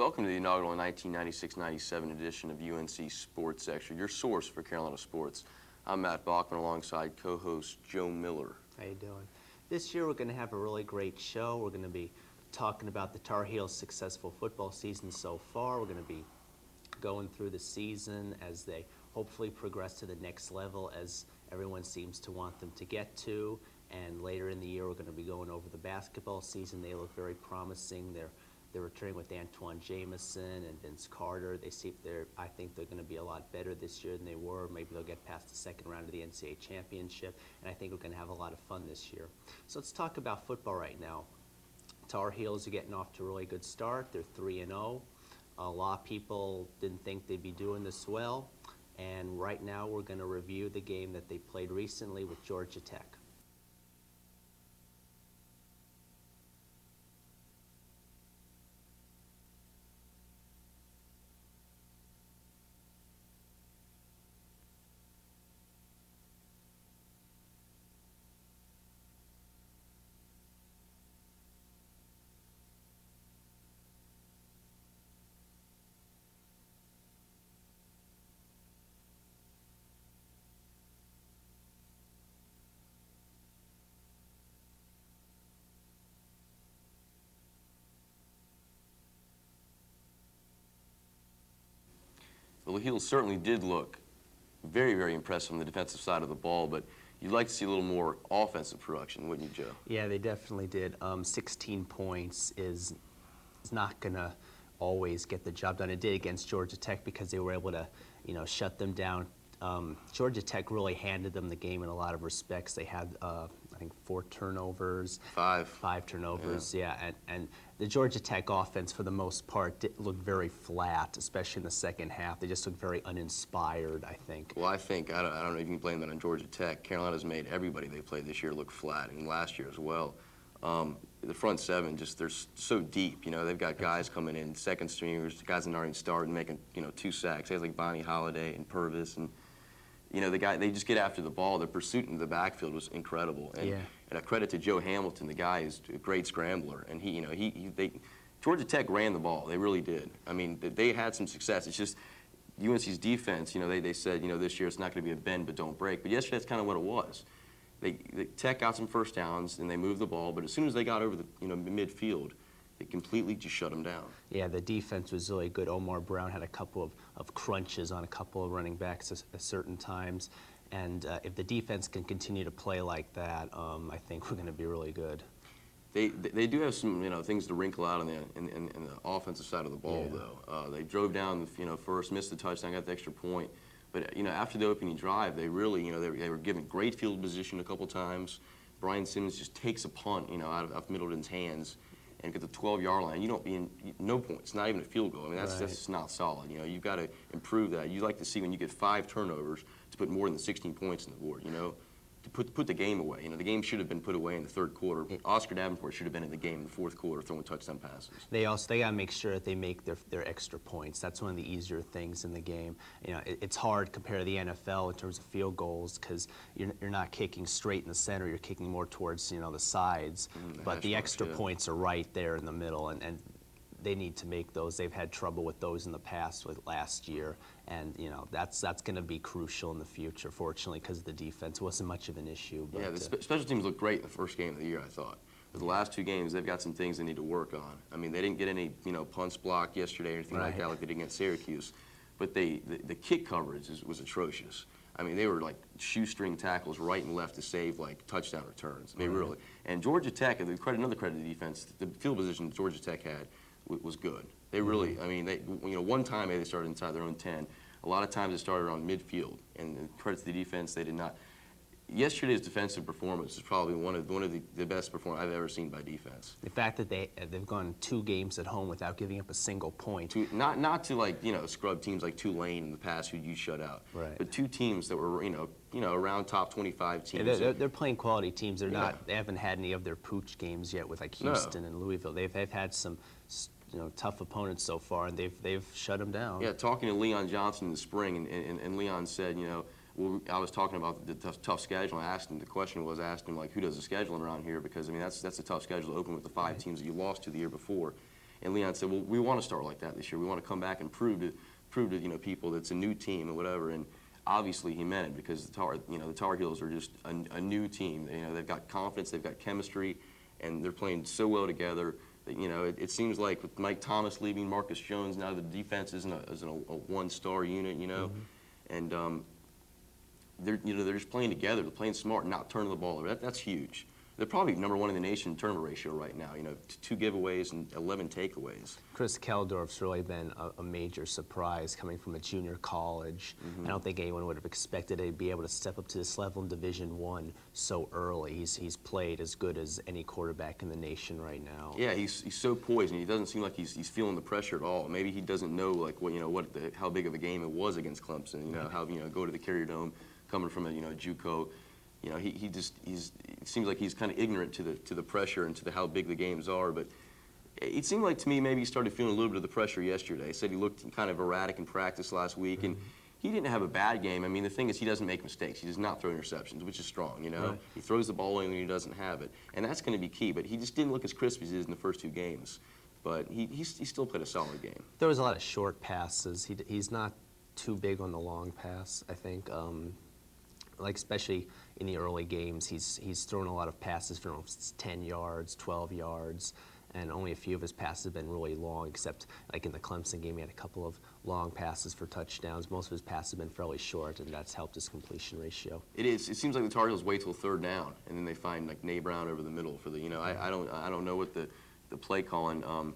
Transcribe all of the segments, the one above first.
Welcome to the inaugural 1996-97 edition of UNC Sports Extra, your source for Carolina sports. I'm Matt Bachman alongside co-host Joe Miller. How you doing? This year we're going to have a really great show. We're going to be talking about the Tar Heels' successful football season so far. We're going to be going through the season as they hopefully progress to the next level as everyone seems to want them to get to. And later in the year we're going to be going over the basketball season. They look very promising. They're returning with Antoine Jameson and Vince Carter. I think they're going to be a lot better this year than they were. Maybe they'll get past the second round of the NCAA championship, and I think we're going to have a lot of fun this year. So let's talk about football right now. Tar Heels are getting off to a really good start. They're 3-0. A lot of people didn't think they'd be doing this well, and right now we're going to review the game that they played recently with Georgia Tech. Well, the Heels certainly did look very, very impressive on the defensive side of the ball, but you'd like to see a little more offensive production, wouldn't you, Joe? Yeah, they definitely did. 16 points is not going to always get the job done. It did against Georgia Tech because they were able to, shut them down. Georgia Tech really handed them the game in a lot of respects. They had, I think, 4 turnovers. Five turnovers, yeah. And the Georgia Tech offense, for the most part, looked very flat, especially in the second half. They just looked very uninspired, I think. Well, I don't know if you can blame that on Georgia Tech. Carolina's made everybody they played this year look flat, and last year as well. The front seven, they're so deep. They've got guys coming in, second stringers, guys that aren't even starting, making 2 sacks. Guys like Bonnie Holiday and Purvis, and they just get after the ball. The pursuit in the backfield was incredible. And, and a credit to Joe Hamilton, the guy is a great scrambler. And Georgia Tech ran the ball. They really did. I mean, they had some success. It's just UNC's defense. They said, this year it's not going to be a bend but don't break. But yesterday that's kind of what it was. The Tech got some first downs and they moved the ball. But as soon as they got over the midfield, they completely just shut them down. Yeah, the defense was really good. Omar Brown had a couple of crunches on a couple of running backs at certain times. And if the defense can continue to play like that, I think we're going to be really good. They do have some things to wrinkle out in the offensive side of the ball, though. They drove down first, missed the touchdown, got the extra point. But after the opening drive, they really they were given great field position a couple times. Brian Simmons just takes a punt out of Middleton's hands and get the 12-yard line. You don't be in no points, not even a field goal. I mean, that's just not solid. You've got to improve that. You like to see when you get 5 turnovers to put more than 16 points on the board. To put the game away. The game should have been put away in the third quarter. Oscar Davenport should have been in the game in the fourth quarter throwing touchdown passes. They got to make sure that they make their extra points. That's one of the easier things in the game. It's hard compared to the NFL in terms of field goals because you're not kicking straight in the center. You're kicking more towards the sides. But the extra points are right there in the middle, and they need to make those. They've had trouble with those in the past, with last year, and that's going to be crucial in the future. Fortunately, because of the defense, it wasn't much of an issue. But, yeah, the special teams looked great in the first game of the year, I thought. But the last 2 games, they've got some things they need to work on. I mean, they didn't get any punts blocked yesterday or anything like that, like they did against Syracuse. But the kick coverage was atrocious. I mean, they were like shoestring tackles right and left to save touchdown returns. I mean, really. And Georgia Tech, another credit to the defense, the field position Georgia Tech had was good. They really, I mean, one time they started inside their own 10. A lot of times they started on midfield, and credit to the defense, they did not. Yesterday's defensive performance is probably one of the best performances I've ever seen by defense. The fact that they've gone 2 games at home without giving up a single point. Not to scrub teams like Tulane in the past who you shut out. Right. But 2 teams that were around top 25 teams. Yeah, they're playing quality teams. They haven't had any of their pooch games yet with Houston and Louisville. They've had some tough opponents so far, and they've shut them down. Yeah, talking to Leon Johnson in the spring, and Leon said, well, I was talking about the tough schedule. I asked him, the question was, who does the scheduling around here? Because, I mean, that's a tough schedule to open with the 5 teams that you lost to the year before. And Leon said, well, we want to start like that this year. We want to come back and prove to people that it's a new team and whatever. And obviously he meant it, because the Tar Heels are just a new team. They've got confidence, they've got chemistry, and they're playing so well together. It seems like with Mike Thomas leaving, Marcus Jones, now the defense isn't a one-star unit, and they're just playing together. They're playing smart, not turning the ball over. That's huge. They're probably #1 in the nation in turnover ratio right now. 2 giveaways and 11 takeaways. Chris Keldorf's really been a major surprise coming from a junior college. I don't think anyone would have expected he'd be able to step up to this level in Division I so early. He's played as good as any quarterback in the nation right now. Yeah, he's so poised, and he doesn't seem like he's feeling the pressure at all. Maybe he doesn't know how big of a game it was against Clemson. How go to the Carrier Dome, coming from a JUCO. It seems like he's kind of ignorant to the pressure and to how big the games are. But it seemed like to me maybe he started feeling a little bit of the pressure yesterday. He said he looked kind of erratic in practice last week, and he didn't have a bad game. I mean, the thing is, he doesn't make mistakes. He does not throw interceptions, which is strong. Right. He throws the ball in when he doesn't have it, and that's going to be key. But he just didn't look as crisp as he did in the first 2 games. But he still played a solid game. There was a lot of short passes. He's not too big on the long pass, I think. Especially in the early games, he's thrown a lot of passes for 10 yards, 12 yards, and only a few of his passes have been really long, except like in the Clemson game, he had a couple of long passes for touchdowns. Most of his passes have been fairly short, and that's helped his completion ratio. It is. It seems like the Tar Heels wait till 3rd down, and then they find like Nay Brown over the middle for the. I don't know what the play calling on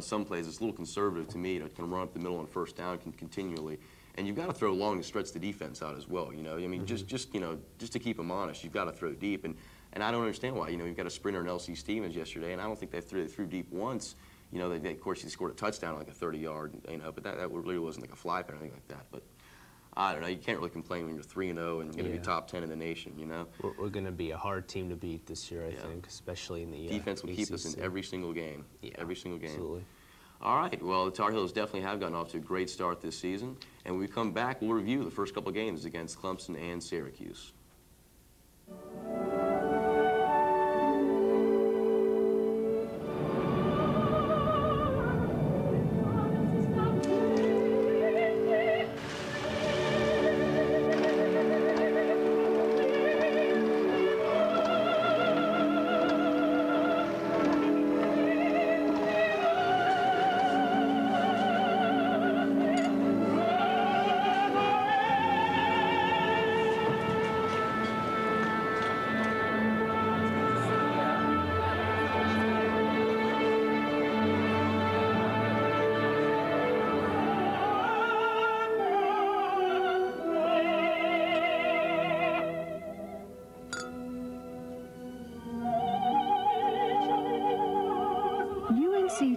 some plays. It's a little conservative to me to kind of run up the middle on 1st down continually. And you've got to throw long to stretch the defense out as well. I mean, just to keep them honest, you've got to throw deep. And I don't understand why. You've got a sprinter in L.C. Stevens yesterday, and I don't think they threw deep once. Of course, he scored a touchdown like a 30-yard. But that really wasn't like a fly or anything like that. But I don't know. You can't really complain when you're 3-0 and going to be top 10 in the nation. We're going to be a hard team to beat this year, I think, especially in the defense will keep ACC. us in every single game. Yeah, every single game. Absolutely. All right, well, the Tar Heels definitely have gotten off to a great start this season. And when we come back, we'll review the first couple games against Clemson and Syracuse.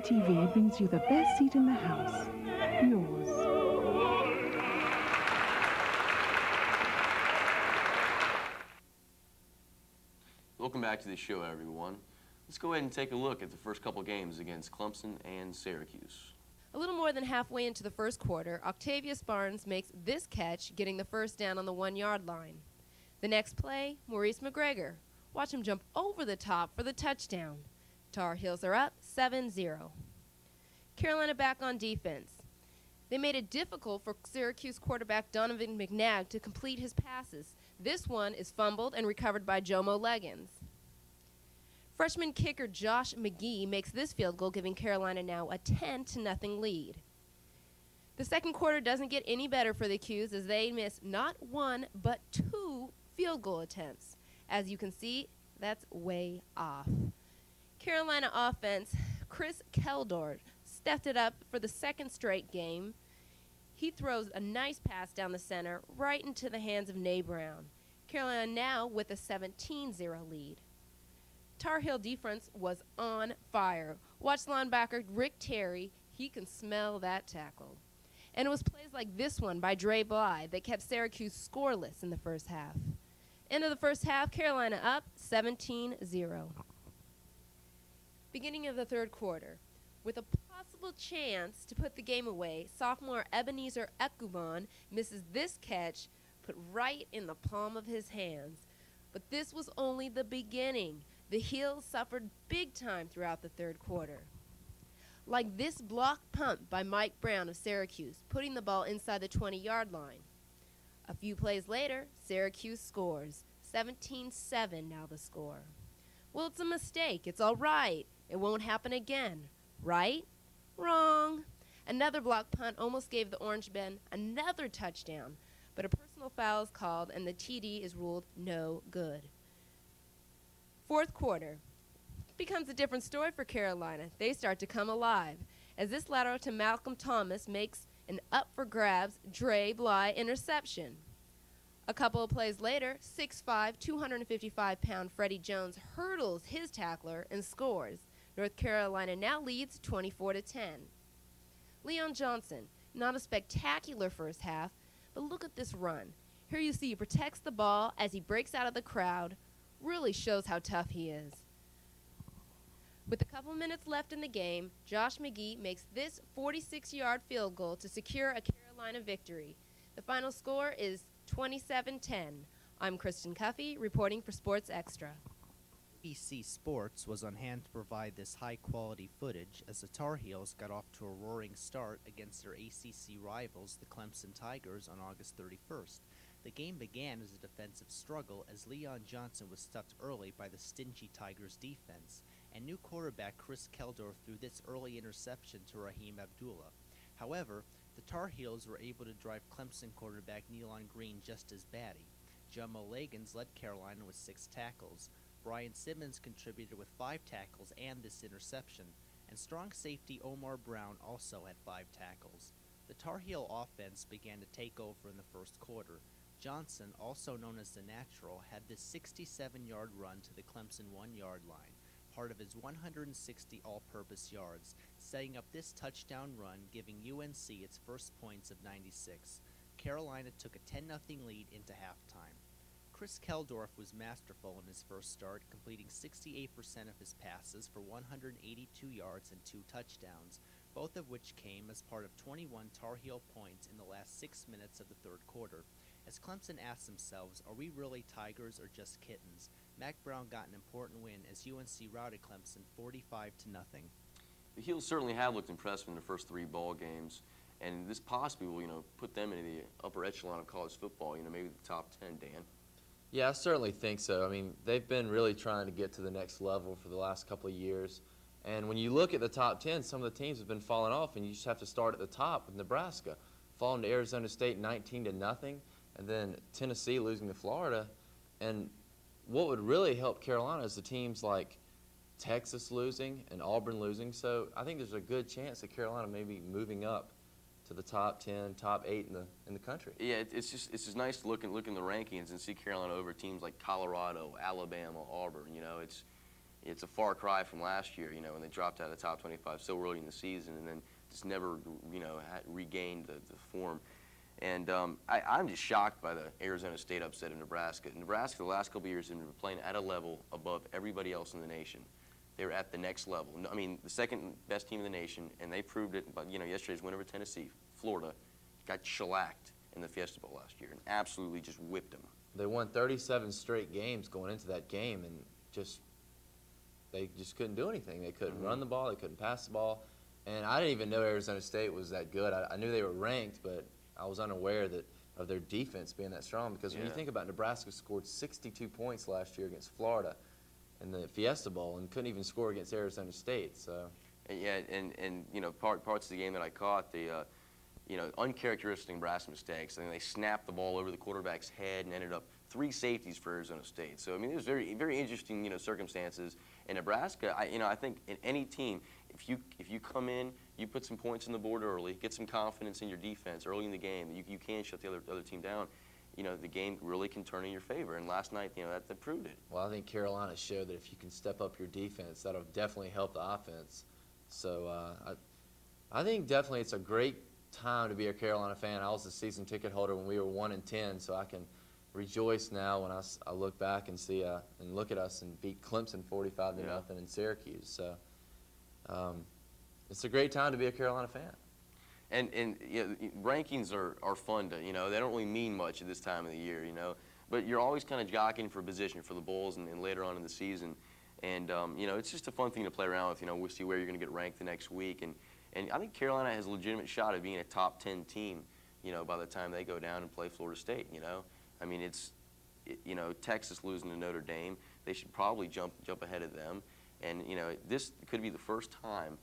TV brings you the best seat in the house, yours. Welcome back to the show, everyone. Let's go ahead and take a look at the first couple games against Clemson and Syracuse. A little more than halfway into the first quarter, Octavius Barnes makes this catch, getting the 1st down on the 1-yard line. The next play, Maurice McGregor. Watch him jump over the top for the touchdown. Tar Heels are up 7-0. Carolina back on defense. They made it difficult for Syracuse quarterback Donovan McNabb to complete his passes. This one is fumbled and recovered by Jomo Leggins. Freshman kicker Josh McGee makes this field goal, giving Carolina now a 10-0 lead. The second quarter doesn't get any better for the Qs as they miss not 1 but 2 field goal attempts. As you can see, that's way off. Carolina offense, Chris Keldorf stepped it up for the 2nd straight game. He throws a nice pass down the center right into the hands of Nay Brown. Carolina now with a 17-0 lead. Tar Heel defense was on fire. Watch linebacker Rick Terry. He can smell that tackle. And it was plays like this one by Dre Bly that kept Syracuse scoreless in the first half. End of the first half, Carolina up 17-0. Beginning of the third quarter. With a possible chance to put the game away, sophomore Ebenezer Ekubon misses this catch put right in the palm of his hands. But this was only the beginning. The Heels suffered big time throughout the third quarter. like this blocked punt by Mike Brown of Syracuse, putting the ball inside the 20-yard line. A few plays later, Syracuse scores. 17-7 now the score. Well, it's a mistake. It's all right. It won't happen again. Right? Wrong. Another block punt almost gave the Orange Men another touchdown, but a personal foul is called and the TD is ruled no good. Fourth quarter. Becomes a different story for Carolina. They start to come alive as this lateral to Malcolm Thomas makes an up-for-grabs Dre Bly interception. A couple of plays later, 6'5", 255-pound Freddie Jones hurdles his tackler and scores. North Carolina now leads 24-10. Leon Johnson, not a spectacular first half, but look at this run. Here you see he protects the ball as he breaks out of the crowd. Really shows how tough he is. With a couple minutes left in the game, Josh McGee makes this 46-yard field goal to secure a Carolina victory. The final score is 27-10. I'm Kristen Cuffey, reporting for Sports Extra. ABC Sports was on hand to provide this high-quality footage as the Tar Heels got off to a roaring start against their ACC rivals, the Clemson Tigers, on August 31st. The game began as a defensive struggle as Leon Johnson was stuffed early by the stingy Tigers defense, and new quarterback Chris Keldorf threw this early interception to Raheem Abdullah. However, the Tar Heels were able to drive Clemson quarterback Nealon Green just as batty. Jomo Lagans led Carolina with 6 tackles. Brian Simmons contributed with 5 tackles and this interception, and strong safety Omar Brown also had 5 tackles. The Tar Heel offense began to take over in the first quarter. Johnson, also known as the Natural, had this 67-yard run to the Clemson 1-yard line, part of his 160 all-purpose yards, setting up this touchdown run, giving UNC its first points of 96. Carolina took a 10-0 lead into halftime. Chris Keldorf was masterful in his first start, completing 68% of his passes for 182 yards and 2 touchdowns, both of which came as part of 21 Tar Heel points in the last 6 minutes of the third quarter. As Clemson asked themselves, are we really Tigers or just kittens? Mac Brown got an important win as UNC routed Clemson 45-0. The Heels certainly have looked impressive in the first 3 ball games, and this possibly will, put them into the upper echelon of college football, maybe the top 10, Dan. Yeah, I certainly think so. I mean, they've been really trying to get to the next level for the last couple of years. And when you look at the top 10, some of the teams have been falling off, and you just have to start at the top with Nebraska, falling to Arizona State 19-0, and then Tennessee losing to Florida. And what would really help Carolina is the teams like Texas losing and Auburn losing. So I think there's a good chance that Carolina may be moving up to the top 10, top 8 in the country. Yeah, it's just nice to look in the rankings and see Carolina over teams like Colorado, Alabama, Auburn. It's a far cry from last year. When they dropped out of the top 25 so early in the season, and then just never had regained the form. And I'm just shocked by the Arizona State upset of Nebraska. Nebraska, the last couple of years, have been playing at a level above everybody else in the nation. They're at the next level. I mean, the second best team in the nation, and they proved it. But yesterday's win over Tennessee, Florida, got shellacked in the Fiesta Bowl last year, and absolutely just whipped them. They won 37 straight games going into that game, and they just couldn't do anything. They couldn't run the ball. They couldn't pass the ball. And I didn't even know Arizona State was that good. I knew they were ranked, but I was unaware of their defense being that strong, because when you think about Nebraska scored 62 points last year against Florida in the Fiesta Bowl and couldn't even score against Arizona State. So parts of the game that I caught, the uncharacteristic Nebraska mistakes. I mean, they snapped the ball over the quarterback's head and ended up 3 safeties for Arizona State. So I mean, it was very, very interesting circumstances. In Nebraska, I think in any team, if you come in, you put some points on the board early, get some confidence in your defense early in the game, you can shut the other team down. The game really can turn in your favor. And last night, that proved it. Well, I think Carolina showed that if you can step up your defense, that'll definitely help the offense. So I think definitely it's a great time to be a Carolina fan. I was a season ticket holder when we were 1-10, so I can rejoice now when I look back and see and look at us and beat Clemson 45-0 in Syracuse. So it's a great time to be a Carolina fan. And rankings are fun to, they don't really mean much at this time of the year, but you're always kind of jockeying for position for the Bulls and later on in the season. And, you know, it's just a fun thing to play around with. You know, we'll see where you're going to get ranked the next week. And I think Carolina has a legitimate shot of being a top 10 team, you know, by the time they go down and play Florida State, you know. I mean, you know, Texas losing to Notre Dame, they should probably jump ahead of them. And, you know, this could be the first time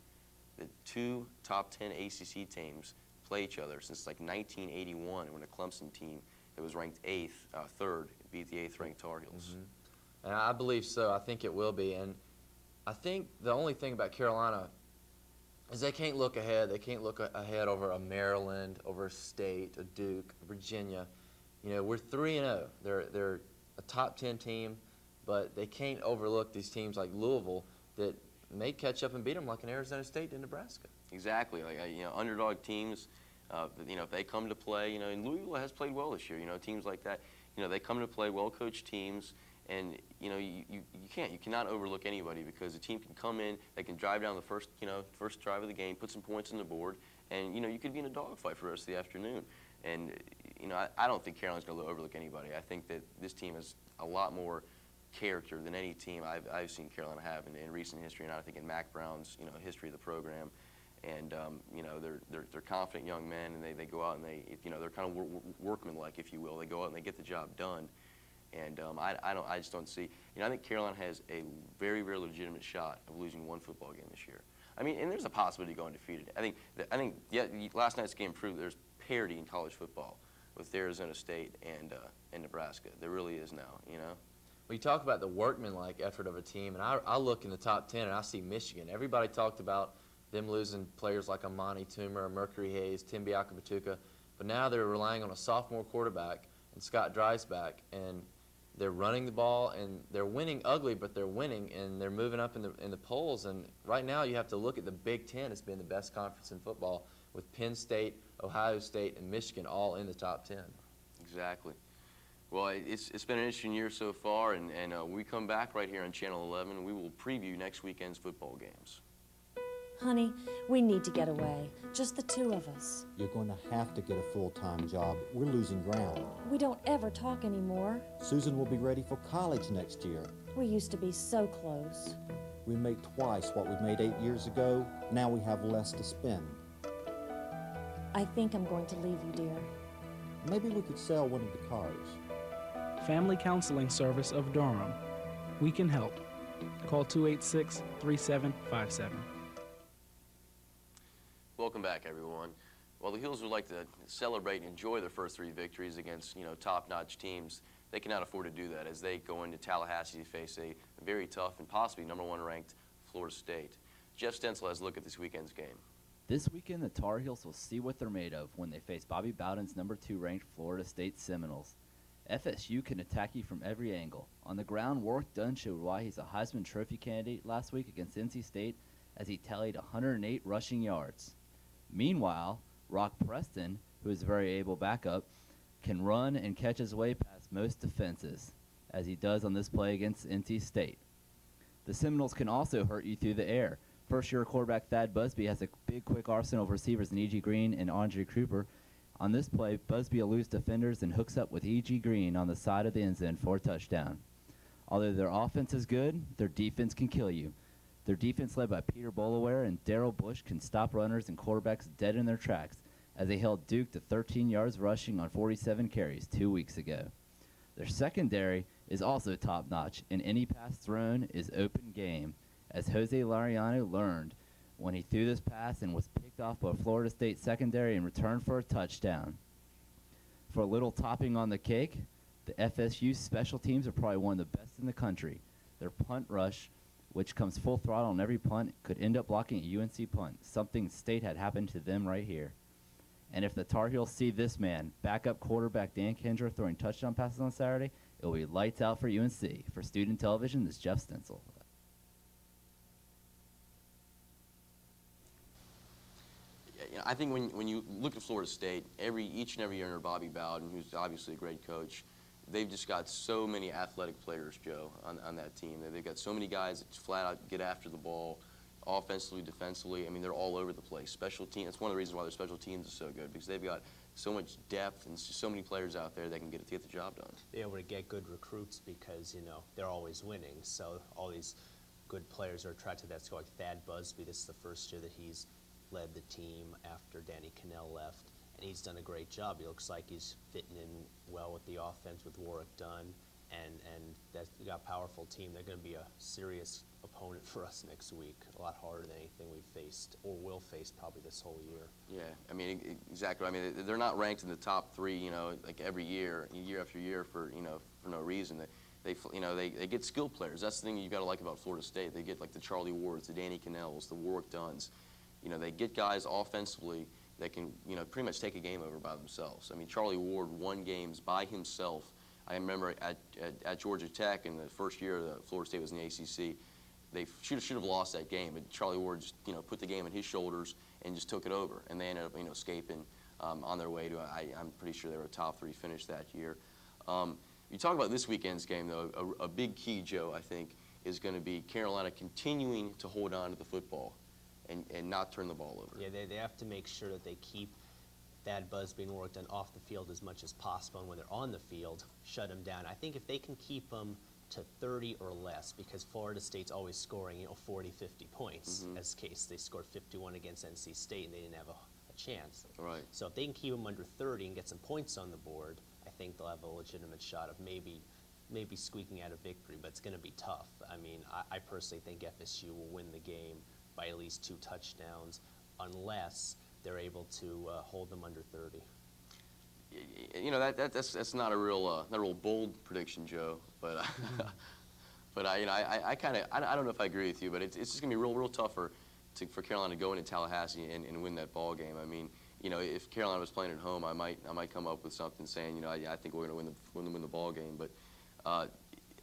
that 2 top 10 ACC teams play each other since like 1981, when a Clemson team that was ranked third, beat the 8th ranked Tar Heels. And I believe so. I think it will be. And I think the only thing about Carolina is they can't look ahead. They can't look ahead over a Maryland, over a State, a Duke, Virginia. You know, we're 3-0. They're a top 10 team, but they can't overlook these teams like Louisville that may catch up and beat them like an Arizona State and Nebraska. Exactly. Like, you know, underdog teams, you know, if they come to play, you know, and Louisville has played well this year, you know, teams like that, you know, they come to play well-coached teams, and, you know, you cannot overlook anybody, because a team can come in, they can drive down the first drive of the game, put some points on the board, and, you know, you could be in a dogfight for the rest of the afternoon. And, you know, I don't think Carolina's going to overlook anybody. I think that this team has a lot more character than any team I've seen Carolina have in recent history, and I think in Mac Brown's, you know, history of the program. And, you know, they're confident young men, and they go out and you know, they're kind of workmanlike, if you will. They go out and they get the job done. And I just don't see, you know, I think Carolina has a very, very legitimate shot of losing one football game this year. I mean, and there's a possibility of going undefeated. I think last night's game proved there's parity in college football with Arizona State and Nebraska. There really is now, you know. Well, you talk about the workmanlike effort of a team, and I look in the top 10 and I see Michigan. Everybody talked about them losing players like Amani Toomer, Mercury Hayes, Tim Biakabatuka, but now they're relying on a sophomore quarterback and Scott Dreisbach, and they're running the ball, and they're winning ugly, but they're winning, and they're moving up in the polls. And right now you have to look at the Big Ten as being the best conference in football, with Penn State, Ohio State, and Michigan all in the top 10. Exactly. Well, it's been an interesting year so far, and we come back right here on Channel 11, and we will preview next weekend's football games. Honey, we need to get away. Just the two of us. You're going to have to get a full-time job. We're losing ground. We don't ever talk anymore. Susan will be ready for college next year. We used to be so close. We make twice what we made 8 years ago. Now we have less to spend. I think I'm going to leave you, dear. Maybe we could sell one of the cars. Family Counseling Service of Durham. We can help. Call 286-3757. Welcome back, everyone. Well, the Heels would like to celebrate and enjoy their first 3 victories against, you know, top-notch teams. They cannot afford to do that as they go into Tallahassee to face a very tough and possibly #1 ranked Florida State. Jeff Stencil has a look at this weekend's game. This weekend, the Tar Heels will see what they're made of when they face Bobby Bowden's #2 ranked Florida State Seminoles. FSU can attack you from every angle. On the ground, Warwick Dunn showed why he's a Heisman Trophy candidate last week against NC State as he tallied 108 rushing yards. Meanwhile, Rock Preston, who is a very able backup, can run and catch his way past most defenses, as he does on this play against NC State. The Seminoles can also hurt you through the air. First-year quarterback Thad Busby has a big, quick arsenal of receivers in E.G. Green and Andre Cooper. On this play, Busby eludes defenders and hooks up with E.G. Green on the side of the end zone for a touchdown. Although their offense is good, their defense can kill you. Their defense, led by Peter Bolaware and Darrell Bush, can stop runners and quarterbacks dead in their tracks, as they held Duke to 13 yards rushing on 47 carries 2 weeks ago. Their secondary is also top-notch, and any pass thrown is open game, as Jose Lariano learned when he threw this pass and was picked off by Florida State secondary and returned for a touchdown. For a little topping on the cake, the FSU special teams are probably one of the best in the country. Their punt rush, which comes full throttle on every punt, could end up blocking a UNC punt, something State had happened to them right here. And if the Tar Heels see this man, backup quarterback Dan Kendra, throwing touchdown passes on Saturday, it will be lights out for UNC. For Student Television, this is Jeff Stencil. You know, I think when you look at Florida State, each and every year under Bobby Bowden, who's obviously a great coach, they've just got so many athletic players, Joe, on that team. They've got so many guys that flat out get after the ball, offensively, defensively. I mean, they're all over the place. Special teams, that's one of the reasons why their special teams are so good, because they've got so much depth and so many players out there that can get the job done. They're able to get good recruits because, you know, they're always winning. So all these good players are attracted to that score. Like Thad Busby, this is the first year that he's led the team after Danny Cannell left, and he's done a great job. He looks like he's fitting in well with the offense with Warwick Dunn, and that's we got a powerful team. They're going to be a serious opponent for us next week, a lot harder than anything we've faced or will face probably this whole year. Yeah, I mean, exactly. I mean, they're not ranked in the top 3, you know, like every year, year after year for, you know, for no reason. They get skilled players. That's the thing you got to like about Florida State. They get like the Charlie Wards, the Danny Cannells, the Warwick Dunns. You know, they get guys offensively that can, you know, pretty much take a game over by themselves. I mean, Charlie Ward won games by himself. I remember at Georgia Tech in the first year that Florida State was in the ACC, they should have lost that game, but Charlie Ward just, you know, put the game on his shoulders and just took it over, and they ended up, you know, escaping on their way to. I'm pretty sure they were a top 3 finish that year. You talk about this weekend's game, though. A big key, Joe, I think, is going to be Carolina continuing to hold on to the football and not turn the ball over. Yeah, they have to make sure that they keep Thad Busby and Warwick Dunn off the field as much as possible, and when they're on the field, shut them down. I think if they can keep them to 30 or less, because Florida State's always scoring, you know, 40, 50 points. As case, they scored 51 against NC State, and they didn't have a chance. Right. So if they can keep them under 30 and get some points on the board, I think they'll have a legitimate shot of maybe squeaking out a victory, but it's going to be tough. I mean, I personally think FSU will win the game by at least 2 touchdowns, unless they're able to hold them under 30. You know, that's not a real bold prediction, Joe, but but I don't know if I agree with you, but it's just gonna be real tough for Carolina to go into Tallahassee and win that ball game. I mean, you know, if Carolina was playing at home, I might come up with something saying, you know, I think we're gonna win the ball game, but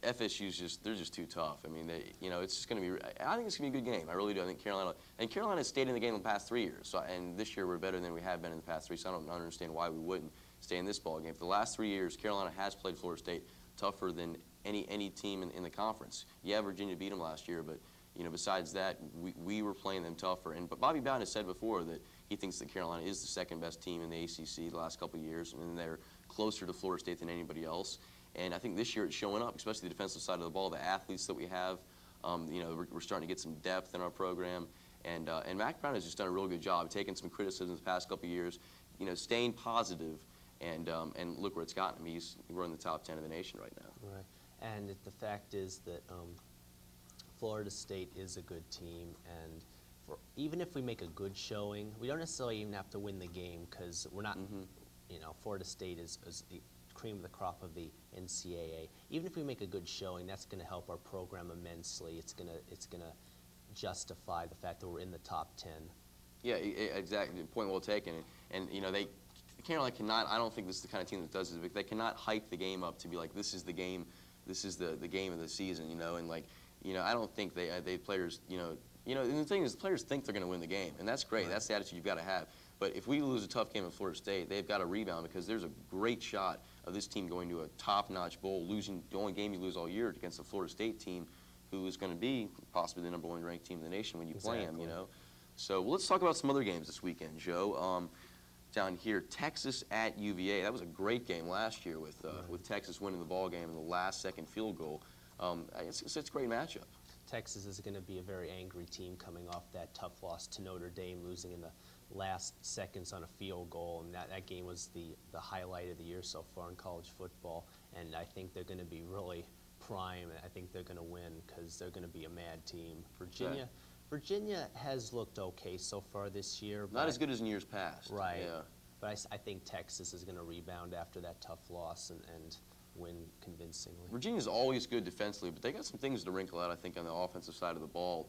FSU's they're just too tough. I mean, you know, it's just going to be. I think it's going to be a good game. I really do. I think Carolina has stayed in the game the past 3 years. So, and this year we're better than we have been in the past 3. So I don't understand why we wouldn't stay in this ball game. For the last 3 years, Carolina has played Florida State tougher than any team in the conference. Yeah, Virginia beat them last year, but you know, besides that, we were playing them tougher. But Bobby Bowden has said before that he thinks that Carolina is the 2nd best team in the ACC the last couple of years, and they're closer to Florida State than anybody else. And I think this year it's showing up, especially the defensive side of the ball, the athletes that we have. You know, we're starting to get some depth in our program. And Mac Brown has just done a real good job, taking some criticism the past couple of years, you know, staying positive, and look where it's gotten him. We're in the top 10 of the nation right now. Right. And the fact is that Florida State is a good team, and even if we make a good showing, we don't necessarily even have to win the game, because we're not, you know, Florida State is the cream of the crop of the NCAA. Even if we make a good showing, that's going to help our program immensely. It's going to justify the fact that we're in the top 10. Yeah, exactly. Point well taken. And you know, Carolina cannot. I don't think this is the kind of team that does this. But they cannot hype the game up to be like, this is the game. This is the game of the season. You know, and like, you know, I don't think they players. You know, and the thing is, players think they're going to win the game, and that's great. Right. That's the attitude you've got to have. But if we lose a tough game at Florida State, they've got to rebound, because there's a great shot of this team going to a top-notch bowl, losing the only game you lose all year against the Florida State team, who is going to be possibly the #1 ranked team in the nation when you play them, you know. So let's talk about some other games this weekend, Joe. Down here, Texas at UVA. That was a great game last year with Texas winning the ball game in the last-second field goal. It's a great matchup. Texas is going to be a very angry team coming off that tough loss to Notre Dame, losing in the last seconds on a field goal, and that game was the highlight of the year so far in college football. And I think they're going to be really prime, and I think they're going to win, because they're going to be a mad team. Virginia has looked okay so far this year. Not as good as in years past. Right. Yeah. But I think Texas is going to rebound after that tough loss and win convincingly. Virginia's always good defensively, but they got some things to wrinkle out, I think, on the offensive side of the ball.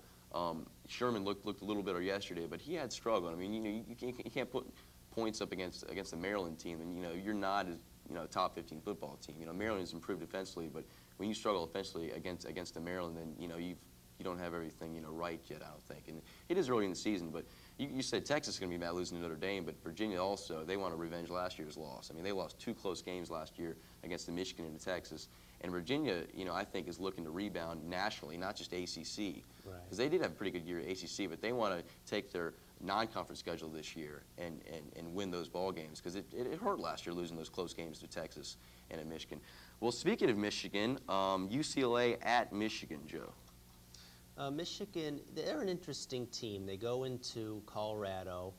Sherman looked a little better yesterday, but he had struggled. I mean, you know, you can't put points up against the Maryland team, and you know, you're not a top 15 football team. You know, Maryland has improved defensively, but when you struggle offensively against the Maryland, then you know you don't have everything right yet, I don't think. And it is early in the season, but you said Texas is going to be mad losing to Notre Dame, but Virginia also, they want to revenge last year's loss. I mean, they lost 2 close games last year against the Michigan and the Texas. And Virginia, you know, I think is looking to rebound nationally, not just ACC. Because they did have a pretty good year at ACC, but they want to take their non-conference schedule this year and win those ball games, because it hurt last year losing those close games to Texas and at Michigan. Well, speaking of Michigan, UCLA at Michigan, Joe. Michigan, they're an interesting team. They go into Colorado,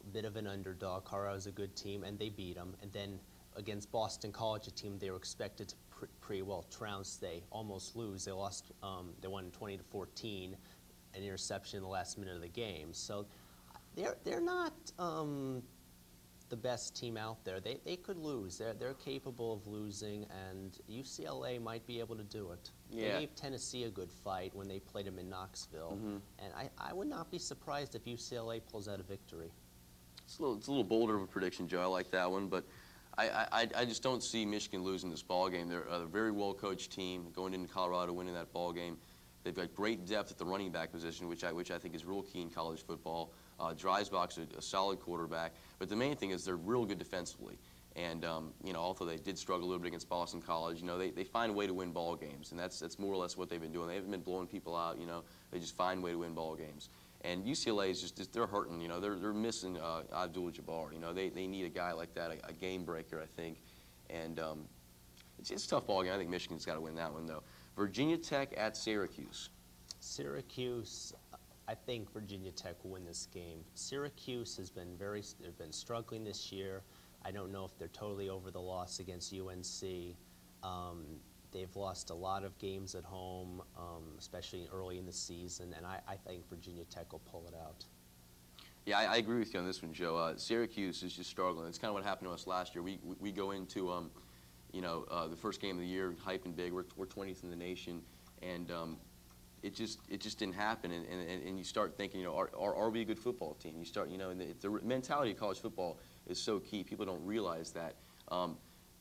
a bit of an underdog. Colorado's a good team, and they beat them. And then against Boston College, a team they were expected to pretty well trounce. They almost lose. They lost. They won 20-14, an interception in the last minute of the game. So they're not the best team out there. They could lose. They're capable of losing, and UCLA might be able to do it. Yeah. They gave Tennessee a good fight when they played them in Knoxville, and I would not be surprised if UCLA pulls out a victory. It's a little bolder of a prediction, Joe. I like that one, but I just don't see Michigan losing this ball game. They're a very well-coached team going into Colorado, winning that ball game. They've got great depth at the running back position, which I think is real key in college football. Dreisbach's a solid quarterback, but the main thing is they're real good defensively. And you know, although they did struggle a little bit against Boston College, you know, they find a way to win ball games, and that's more or less what they've been doing. They haven't been blowing people out. You know, they just find a way to win ball games. And UCLA is just they're hurting. You know, they're missing Abdul-Jabbar. You know, they need a guy like that, a game breaker, I think. And it's a tough ball game. I think Michigan's got to win that one though. Virginia Tech at Syracuse. Syracuse, I think Virginia Tech will win this game. Syracuse has been they've been struggling this year. I don't know if they're totally over the loss against UNC. They've lost a lot of games at home, especially early in the season, and I think Virginia Tech will pull it out. Yeah, I agree with you on this one, Joe. Syracuse is just struggling. It's kind of what happened to us last year. We go into you know, the first game of the year, hyping big. We're 20th in the nation, and it just didn't happen. And you start thinking, you know, are we a good football team? You start, you know, and the mentality of college football is so key. People don't realize that.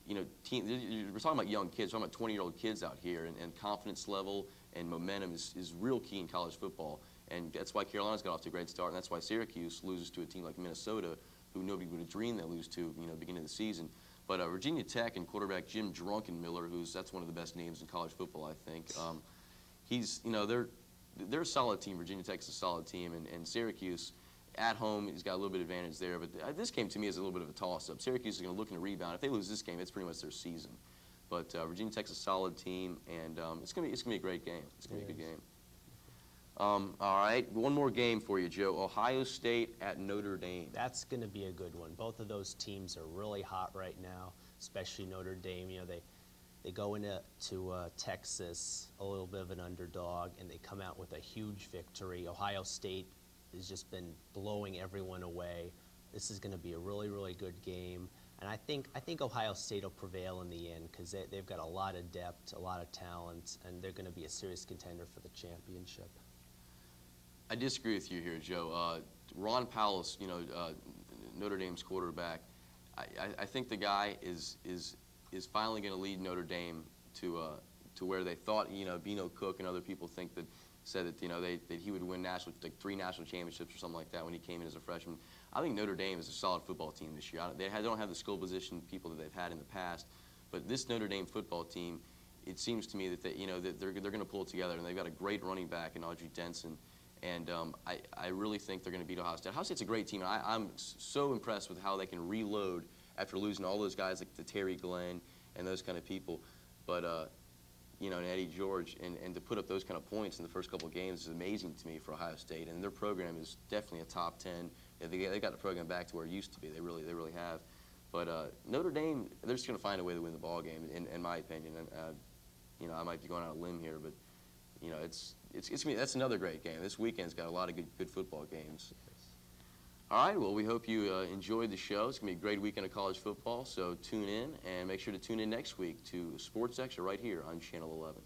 You know, we're talking about young kids. We're talking about 20-year-old kids out here, and confidence level and momentum is real key in college football. And that's why Carolina's got off to a great start, and that's why Syracuse loses to a team like Minnesota, who nobody would have dreamed they'd lose to, you know, beginning of the season. But Virginia Tech and quarterback Jim Drunkenmiller, that's one of the best names in college football, I think. He's, you know, they're a solid team. Virginia Tech's a solid team, and Syracuse at home, he's got a little bit of advantage there. But this game to me is a little bit of a toss-up. Syracuse is going to look in a rebound. If they lose this game, it's pretty much their season. But Virginia Tech's a solid team, and it's going to be a great game. It's going to be a good game. All right, one more game for you, Joe. Ohio State at Notre Dame. That's going to be a good one. Both of those teams are really hot right now, especially Notre Dame. You know, they go into Texas a little bit of an underdog, and they come out with a huge victory. Ohio State has just been blowing everyone away. This is going to be a really, really good game. And I think Ohio State will prevail in the end because they've got a lot of depth, a lot of talent, and they're going to be a serious contender for the championship. I disagree with you here, Joe. Ron Powell's, you know, Notre Dame's quarterback. I think the guy is finally going to lead Notre Dame to where they thought, you know, Bino Cook and other people said that, you know, that he would win like 3 national championships or something like that when he came in as a freshman. I think Notre Dame is a solid football team this year. They don't have the skill position people that they've had in the past, but this Notre Dame football team, it seems to me that they're going to pull it together, and they've got a great running back in Audrey Denson. And I really think they're going to beat Ohio State. Ohio State's a great team, and I'm so impressed with how they can reload after losing all those guys like the Terry Glenn and those kind of people. But, you know, and Eddie George, and to put up those kind of points in the first couple of games is amazing to me for Ohio State. And their program is definitely a top 10. They got the program back to where it used to be. They really have. But Notre Dame, they're just going to find a way to win the ball game, in my opinion. And, you know, I might be going out on a limb here, but, you know, that's another great game. This weekend's got a lot of good football games. All right, well, we hope you enjoyed the show. It's going to be a great weekend of college football, so tune in, and make sure to tune in next week to Sports Xtra right here on Channel 11.